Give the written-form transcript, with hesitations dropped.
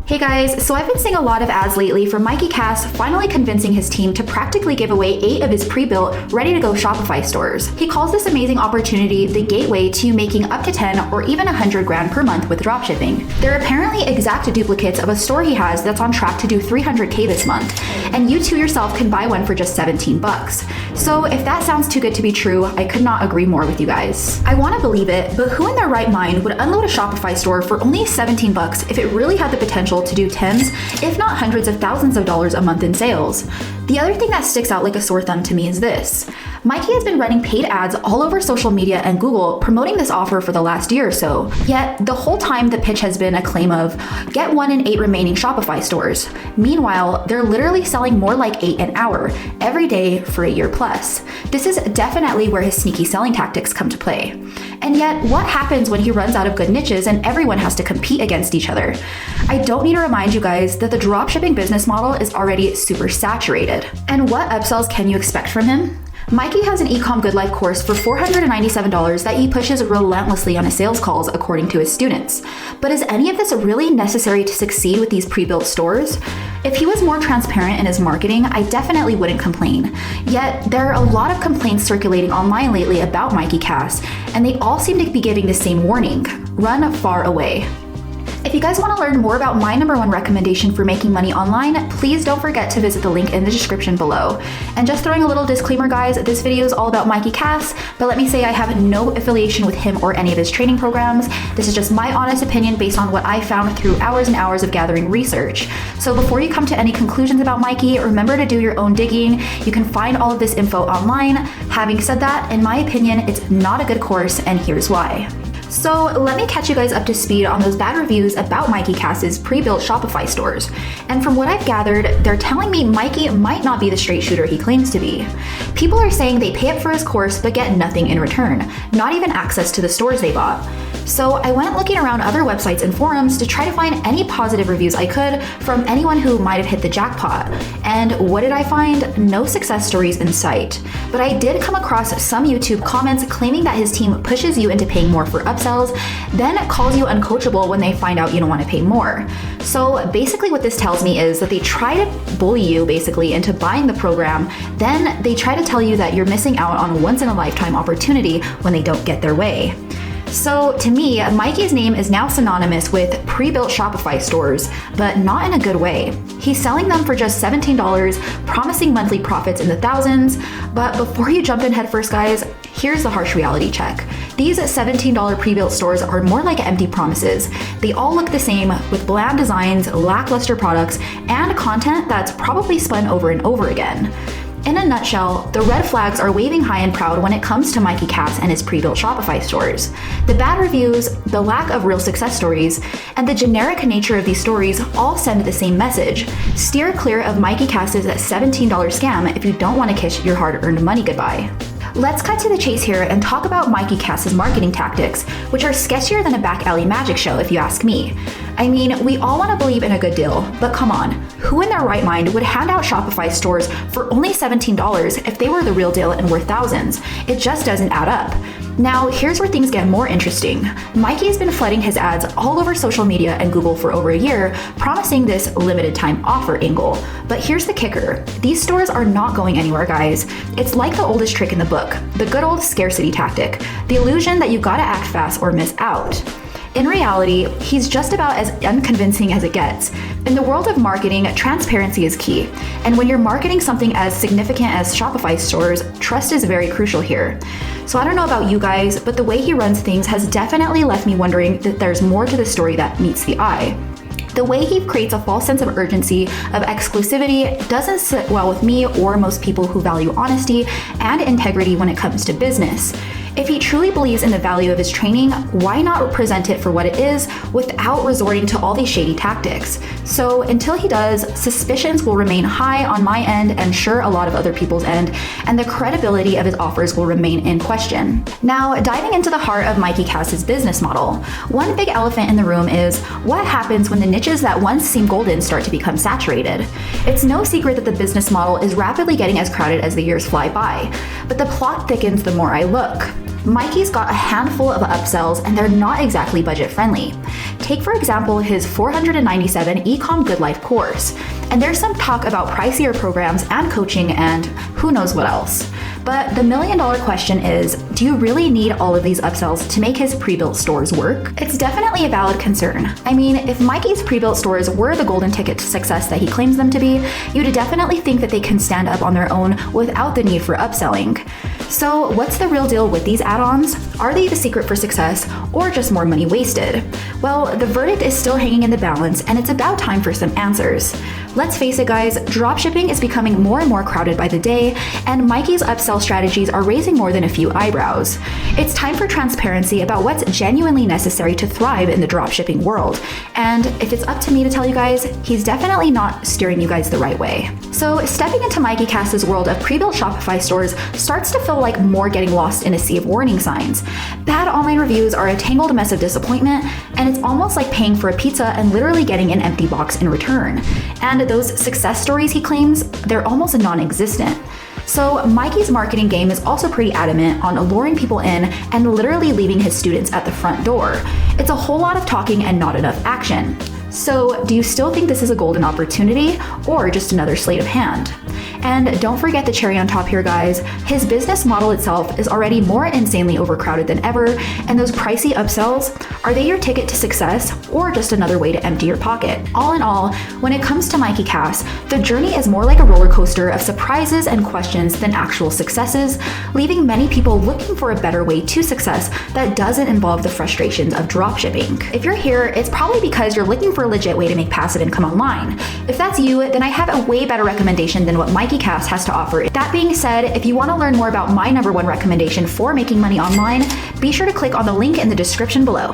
Hey guys, so I've been seeing a lot of ads lately from Mikey Kass finally convincing his team to practically give away 8 of his pre-built, ready-to-go Shopify stores. He calls this amazing opportunity the gateway to making up to 10 or even 100 grand per month with dropshipping. They're apparently exact duplicates of a store he has that's on track to do 300K this month, and you too yourself can buy one for just 17 bucks. So if that sounds too good to be true, I could not agree more with you guys. I want to believe it, but who in their right mind would unload a Shopify store for only 17 bucks if it really had the potential to do tens, if not hundreds of thousands of dollars a month in sales? The other thing that sticks out like a sore thumb to me is this. Mikey has been running paid ads all over social media and Google promoting this offer for the last year or so. Yet, the whole time the pitch has been a claim of, get 1 in 8 remaining Shopify stores. Meanwhile, they're literally selling more like 8 an hour, every day for a year plus. This is definitely where his sneaky selling tactics come to play. And yet, what happens when he runs out of good niches and everyone has to compete against each other? I don't need to remind you guys that the dropshipping business model is already super saturated. And what upsells can you expect from him? Mikey has an ecom good life course for $497 that he pushes relentlessly on his sales calls according to his students. But is any of this really necessary to succeed with these pre-built stores? If he was more transparent in his marketing, I definitely wouldn't complain. Yet, there are a lot of complaints circulating online lately about Mikey Kass, and they all seem to be giving the same warning: run far away. If you guys want to learn more about my #1 recommendation for making money online, please don't forget to visit the link in the description below. And just throwing a little disclaimer, guys, this video is all about Mikey Kass, but let me say I have no affiliation with him or any of his training programs. This is just my honest opinion based on what I found through hours and hours of gathering research. So before you come to any conclusions about Mikey, remember to do your own digging. You can find all of this info online. Having said that, in my opinion, it's not a good course, and here's why. So let me catch you guys up to speed on those bad reviews about Mikey Kass's pre-built Shopify stores. And from what I've gathered, they're telling me Mikey might not be the straight shooter he claims to be. People are saying they pay up for his course but get nothing in return, not even access to the stores they bought. So I went looking around other websites and forums to try to find any positive reviews I could from anyone who might have hit the jackpot. And what did I find? No success stories in sight. But I did come across some YouTube comments claiming that his team pushes you into paying more for upsells, then calls you uncoachable when they find out you don't want to pay more. So basically what this tells me is that they try to bully you basically into buying the program, then they try to tell you that you're missing out on a once-in-a-lifetime opportunity when they don't get their way. So to me, Mikey's name is now synonymous with pre-built Shopify stores, but not in a good way. He's selling them for just $17, promising monthly profits in the thousands. But before you jump in headfirst, guys, here's the harsh reality check. These $17 pre-built stores are more like empty promises. They all look the same, with bland designs, lackluster products, and content that's probably spun over and over again. In a nutshell, the red flags are waving high and proud when it comes to Mikey Kass and his pre-built Shopify stores. The bad reviews, the lack of real success stories, and the generic nature of these stories all send the same message. Steer clear of Mikey Kass's $17 scam if you don't want to kiss your hard-earned money goodbye. Let's cut to the chase here and talk about Mikey Kass's marketing tactics, which are sketchier than a back alley magic show if you ask me. I mean, we all want to believe in a good deal, but come on, who in their right mind would hand out Shopify stores for only $17 if they were the real deal and worth thousands? It just doesn't add up. Now, here's where things get more interesting. Mikey's been flooding his ads all over social media and Google for over a year, promising this limited time offer angle. But here's the kicker. These stores are not going anywhere, guys. It's like the oldest trick in the book, the good old scarcity tactic, the illusion that you gotta act fast or miss out. In reality, he's just about as unconvincing as it gets. In the world of marketing, transparency is key. And when you're marketing something as significant as Shopify stores, trust is very crucial here. So I don't know about you guys, but the way he runs things has definitely left me wondering that there's more to the story that meets the eye. The way he creates a false sense of urgency, of exclusivity, doesn't sit well with me or most people who value honesty and integrity when it comes to business. If he truly believes in the value of his training, why not present it for what it is without resorting to all these shady tactics? So until he does, suspicions will remain high on my end and sure a lot of other people's end, and the credibility of his offers will remain in question. Now, diving into the heart of Mikey Kass's business model, one big elephant in the room is what happens when the niches that once seemed golden start to become saturated. It's no secret that the business model is rapidly getting as crowded as the years fly by, but the plot thickens the more I look. Mikey's got a handful of upsells and they're not exactly budget friendly. Take for example his $497 Ecom Good Life course, and there's some talk about pricier programs and coaching and who knows what else. But the million-dollar question is, do you really need all of these upsells to make his pre-built stores work? It's definitely a valid concern. I mean, if Mikey's pre-built stores were the golden ticket to success that he claims them to be, you'd definitely think that they can stand up on their own without the need for upselling. So what's the real deal with these add-ons? Are they the secret for success or just more money wasted? Well, the verdict is still hanging in the balance and it's about time for some answers. Let's face it guys, dropshipping is becoming more and more crowded by the day, and Mikey's upsell strategies are raising more than a few eyebrows. It's time for transparency about what's genuinely necessary to thrive in the dropshipping world. And if it's up to me to tell you guys, he's definitely not steering you guys the right way. So stepping into Mikey Kass's world of pre-built Shopify stores starts to feel like more getting lost in a sea of warning signs. Bad online reviews are a tangled mess of disappointment, and it's almost like paying for a pizza and literally getting an empty box in return. And those success stories he claims, they're almost non-existent. So Mikey's marketing game is also pretty adamant on luring people in and literally leaving his students at the front door. It's a whole lot of talking and not enough action. So do you still think this is a golden opportunity or just another sleight of hand? And don't forget the cherry on top here guys, his business model itself is already more insanely overcrowded than ever, and those pricey upsells, are they your ticket to success or just another way to empty your pocket? All in all, when it comes to Mikey Kass, the journey is more like a roller coaster of surprises and questions than actual successes, leaving many people looking for a better way to success that doesn't involve the frustrations of dropshipping. If you're here, it's probably because you're looking for a legit way to make passive income online. If that's you, then I have a way better recommendation than what Mikey Kass has to offer. That being said, if you want to learn more about my #1 recommendation for making money online, be sure to click on the link in the description below.